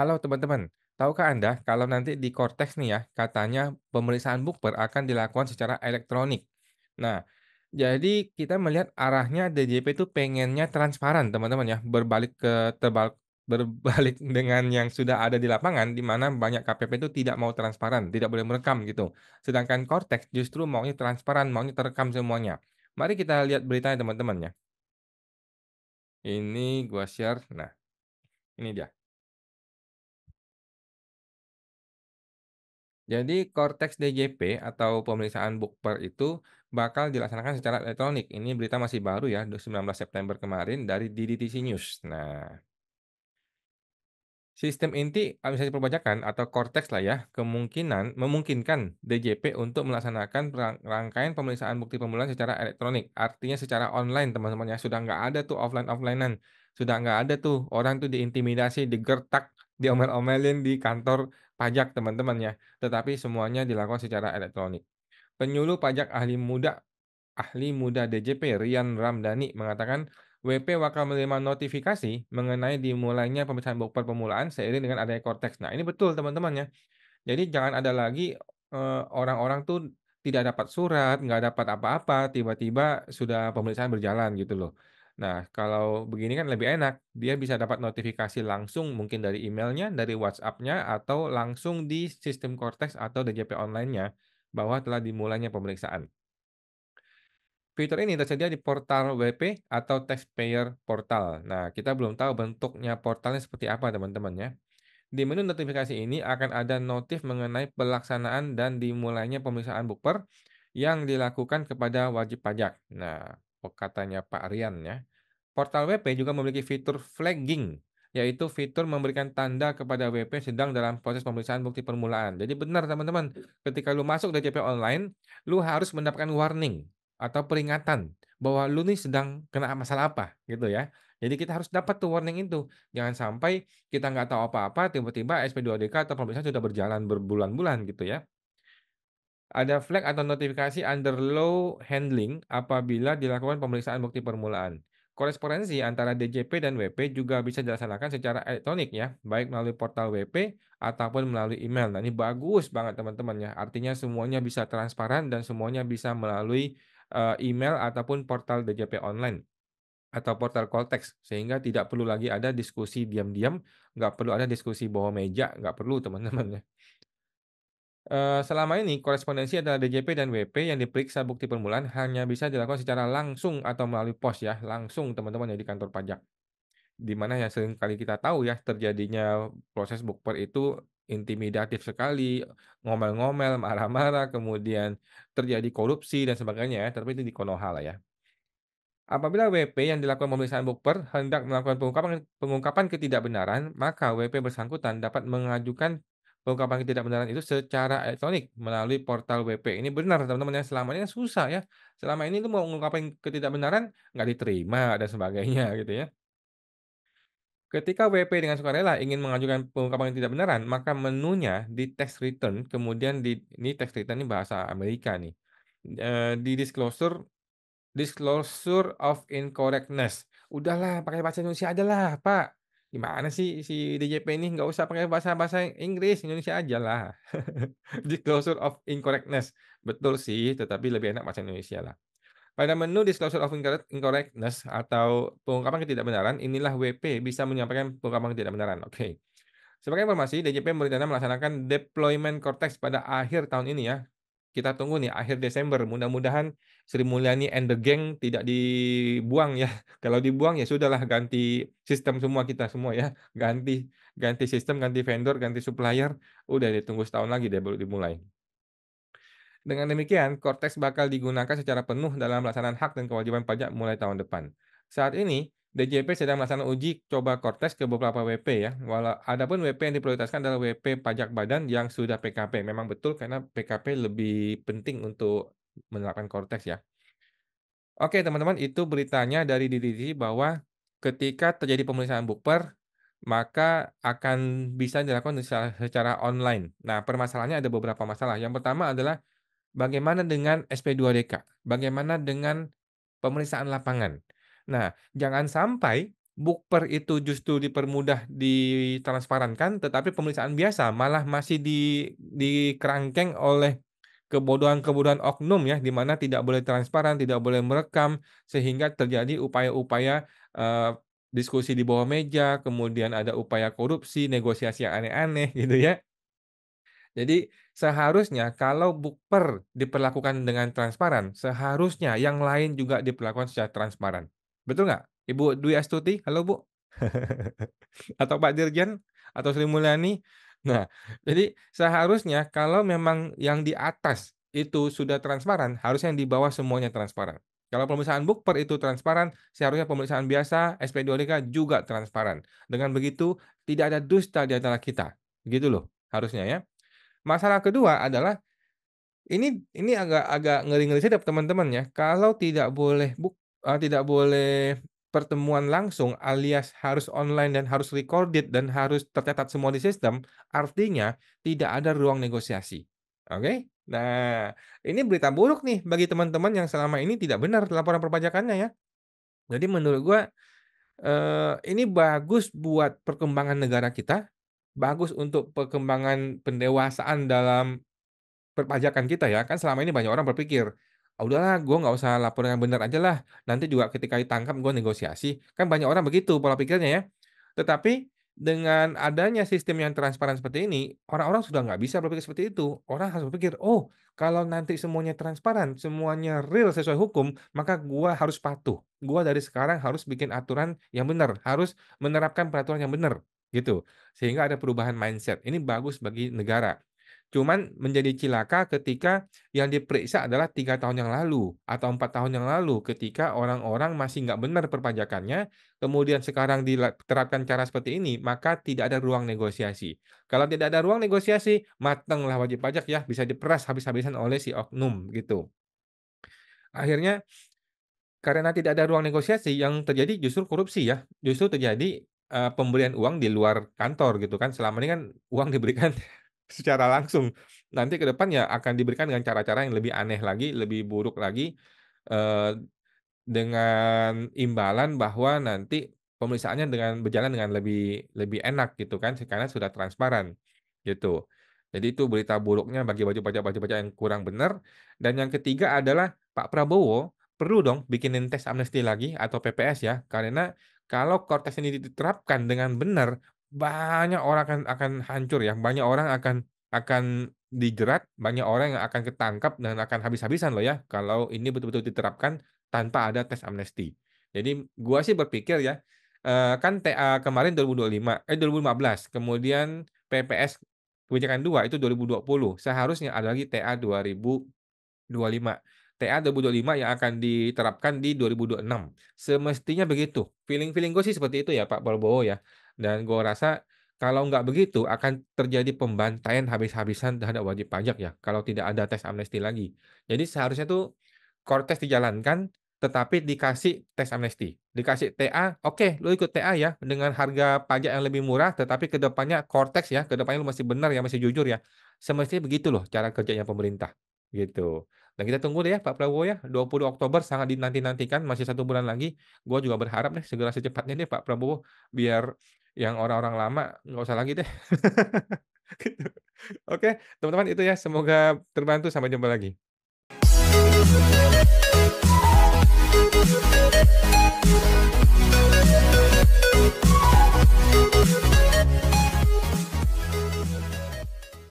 Halo teman-teman, tahukah Anda kalau nanti di Cortex nih ya, katanya pemeriksaan bukber akan dilakukan secara elektronik. Nah, jadi kita melihat arahnya DJP itu pengennya transparan teman-teman ya, berbalik dengan yang sudah ada di lapangan, di mana banyak KPP itu tidak mau transparan, tidak boleh merekam gitu. Sedangkan Cortex justru maunya transparan, maunya terekam semuanya. Mari kita lihat beritanya teman-teman ya. Ini gua share. Nah, ini dia. Jadi Cortex DJP atau pemeriksaan bukber itu bakal dilaksanakan secara elektronik. Ini berita masih baru ya, 19 September kemarin dari DDTC News. Nah, sistem inti administrasi perpajakan atau Cortex lah ya, memungkinkan DJP untuk melaksanakan rangkaian pemeriksaan bukti permulaan secara elektronik. Artinya secara online teman-teman ya, sudah nggak ada tuh offline-offlinean. Sudah nggak ada tuh orang tuh diintimidasi, digertak, diomel-omelin di kantor pajak teman-teman ya. Tetapi semuanya dilakukan secara elektronik. Penyuluh pajak ahli muda DJP Rian Ramdhani mengatakan WP bakal menerima notifikasi mengenai dimulainya pemeriksaan bukber permulaan seiring dengan adanya Cortex. Nah, ini betul teman-teman ya. Jadi jangan ada lagi, orang-orang tuh tidak dapat surat, nggak dapat apa-apa, tiba-tiba sudah pemeriksaan berjalan gitu loh. Nah, kalau begini kan lebih enak, dia bisa dapat notifikasi langsung mungkin dari emailnya, dari WhatsApp-nya, atau langsung di sistem Cortex atau DJP online-nya bahwa telah dimulainya pemeriksaan. Fitur ini tersedia di portal WP atau Taxpayer Portal. Nah, kita belum tahu bentuknya portalnya seperti apa teman-teman ya. Di menu notifikasi ini akan ada notif mengenai pelaksanaan dan dimulainya pemeriksaan bukper yang dilakukan kepada wajib pajak. Nah, katanya Pak Rian ya. Portal WP juga memiliki fitur flagging, yaitu fitur memberikan tanda kepada WP sedang dalam proses pemeriksaan bukti permulaan. Jadi benar teman-teman, ketika lu masuk DJP online, lu harus mendapatkan warning atau peringatan bahwa lu nih sedang kena masalah apa gitu ya. Jadi kita harus dapat tuh warning itu. Jangan sampai kita nggak tahu apa-apa, tiba-tiba SP2DK atau pemeriksaan sudah berjalan berbulan-bulan gitu ya. Ada flag atau notifikasi under low handling apabila dilakukan pemeriksaan bukti permulaan. Korespondensi antara DJP dan WP juga bisa dilaksanakan secara elektronik ya, baik melalui portal WP ataupun melalui email. Nah, ini bagus banget teman-teman ya. Artinya semuanya bisa transparan dan semuanya bisa melalui email ataupun portal DJP online atau portal Coltex sehingga tidak perlu lagi ada diskusi diam-diam, nggak perlu ada diskusi bawah meja, nggak perlu teman-teman ya. Selama ini korespondensi antara DJP dan WP yang diperiksa bukti permulaan hanya bisa dilakukan secara langsung atau melalui pos ya, langsung teman-teman ya di kantor pajak. Di mana yang sering kali kita tahu ya terjadinya proses bukber itu intimidatif sekali, ngomel-ngomel, marah-marah, kemudian terjadi korupsi dan sebagainya ya, tapi itu di Konoha lah ya. Apabila WP yang dilakukan pemeriksaan bukber hendak melakukan pengungkapan ketidakbenaran, maka WP bersangkutan dapat mengajukan pengungkapan ketidakbenaran itu secara elektronik melalui portal WP. Ini benar teman-teman ya, selama ini kan susah ya. Selama ini tuh mau mengungkapkan ketidakbenaran nggak diterima dan sebagainya gitu ya. Ketika WP dengan sukarela ingin mengajukan pengungkapan ketidakbenaran, maka menunya di tax return, kemudian ini tax return ini bahasa Amerika nih. Di disclosure of incorrectness. Udahlah pakai bahasa Indonesia aja lah, Pak. Gimana sih si DJP ini, nggak usah pakai bahasa-bahasa Inggris, Indonesia aja lah. Disclosure of incorrectness. Betul sih, tetapi lebih enak bahasa Indonesia lah. Pada menu disclosure of incorrectness atau pengungkapan ketidakbenaran, inilah WP bisa menyampaikan pengungkapan ketidakbenaran. Oke. Sebagai informasi, DJP berencana melaksanakan deployment Cortex pada akhir tahun ini ya. Kita tunggu nih akhir Desember, mudah-mudahan Sri Mulyani and the gang tidak dibuang ya. Kalau dibuang ya sudahlah ganti sistem semua kita semua ya. Ganti ganti sistem, ganti vendor, ganti supplier, udah ditunggu setahun lagi deh baru dimulai. Dengan demikian, Cortex bakal digunakan secara penuh dalam pelaksanaan hak dan kewajiban pajak mulai tahun depan. Saat ini, DJP sedang melaksanakan uji coba Cortex ke beberapa WP ya. Adapun WP yang diprioritaskan adalah WP pajak badan yang sudah PKP. Memang betul karena PKP lebih penting untuk menerapkan Cortex ya. Oke teman-teman, itu beritanya dari DDT bahwa ketika terjadi pemeriksaan bukper, maka akan bisa dilakukan secara online. Nah, permasalahannya ada beberapa masalah. Yang pertama adalah bagaimana dengan SP2DK? Bagaimana dengan pemeriksaan lapangan? Nah, jangan sampai Bukper itu justru dipermudah ditransparankan, tetapi pemeriksaan biasa malah masih di kerangkeng oleh kebodohan-kebodohan oknum ya, di mana tidak boleh transparan, tidak boleh merekam, sehingga terjadi upaya-upaya, diskusi di bawah meja, kemudian ada upaya korupsi, negosiasi yang aneh-aneh gitu ya. Jadi seharusnya kalau bukper diperlakukan dengan transparan, seharusnya yang lain juga diperlakukan secara transparan. Betul nggak? Ibu Dwi Astuti, halo Bu. Atau Pak Dirjen, atau Sri Mulyani. Nah, jadi seharusnya kalau memang yang di atas itu sudah transparan, harusnya yang di bawah semuanya transparan. Kalau pemeriksaan bukper itu transparan, seharusnya pemeriksaan biasa SP2DK juga transparan. Dengan begitu tidak ada dusta di antara kita, gitu loh harusnya ya. Masalah kedua adalah ini agak agak ngeri-ngeri sedap teman-teman ya, kalau tidak boleh pertemuan langsung alias harus online dan harus recorded dan harus tercatat semua di sistem, artinya tidak ada ruang negosiasi, oke? Nah, ini berita buruk nih bagi teman-teman yang selama ini tidak benar laporan perpajakannya ya. Jadi menurut gua, ini bagus buat perkembangan negara kita, bagus untuk perkembangan pendewasaan dalam perpajakan kita ya, kan selama ini banyak orang berpikir, "Ah, udahlah gue nggak usah lapor yang bener ajalah, nanti juga ketika ditangkap gue negosiasi." Kan banyak orang begitu pola pikirnya ya. Tetapi dengan adanya sistem yang transparan seperti ini, orang-orang sudah nggak bisa berpikir seperti itu. Orang harus berpikir, "Oh, kalau nanti semuanya transparan, semuanya real sesuai hukum, maka gua harus patuh. Gua dari sekarang harus bikin aturan yang benar, harus menerapkan peraturan yang benar." Gitu. Sehingga ada perubahan mindset. Ini bagus bagi negara. Cuman menjadi cilaka ketika yang diperiksa adalah 3 tahun yang lalu atau 4 tahun yang lalu ketika orang-orang masih nggak benar perpajakannya, kemudian sekarang diterapkan cara seperti ini, maka tidak ada ruang negosiasi. Kalau tidak ada ruang negosiasi, matenglah wajib pajak ya, bisa diperas habis-habisan oleh si oknum gitu. Akhirnya karena tidak ada ruang negosiasi, yang terjadi justru korupsi ya, justru terjadi, pemberian uang di luar kantor gitu kan, selama ini kan uang diberikan secara langsung. Nanti ke depan ya akan diberikan dengan cara-cara yang lebih aneh lagi, lebih buruk lagi, eee, dengan imbalan bahwa nanti pemeriksaannya berjalan dengan lebih lebih enak gitu kan, karena sudah transparan, gitu. Jadi itu berita buruknya bagi wajib pajak yang kurang benar. Dan yang ketiga adalah Pak Prabowo perlu dong bikinin teks amnesti lagi atau PPS ya, karena kalau Kortes ini diterapkan dengan benar, banyak orang akan hancur ya, banyak orang akan dijerat, banyak orang yang akan ketangkap dan akan habis-habisan loh ya, kalau ini betul-betul diterapkan tanpa ada teks amnesti. Jadi gua sih berpikir ya, kan TA kemarin 2015, kemudian PPS kebijakan 2 itu 2020, seharusnya ada lagi TA 2025. TA 2025 yang akan diterapkan di 2026. Semestinya begitu. Feeling-feeling gue sih seperti itu ya Pak Prabowo ya. Dan gue rasa kalau nggak begitu akan terjadi pembantaian habis-habisan terhadap wajib pajak ya, kalau tidak ada teks amnesti lagi. Jadi seharusnya tuh Kortes dijalankan, tetapi dikasih teks amnesti. Dikasih TA, "Oke, lu ikut TA ya, dengan harga pajak yang lebih murah, tetapi ke depannya Kortex ya, ke depannya lu masih benar ya, masih jujur ya." Semestinya begitu loh cara kerjanya pemerintah, gitu. Dan kita tunggu deh ya Pak Prabowo ya, 20 Oktober sangat dinanti-nantikan, masih 1 bulan lagi. Gua juga berharap deh segera secepatnya deh Pak Prabowo, biar yang orang-orang lama nggak usah lagi deh. Gitu. Oke, teman-teman itu ya, semoga terbantu, sampai jumpa lagi.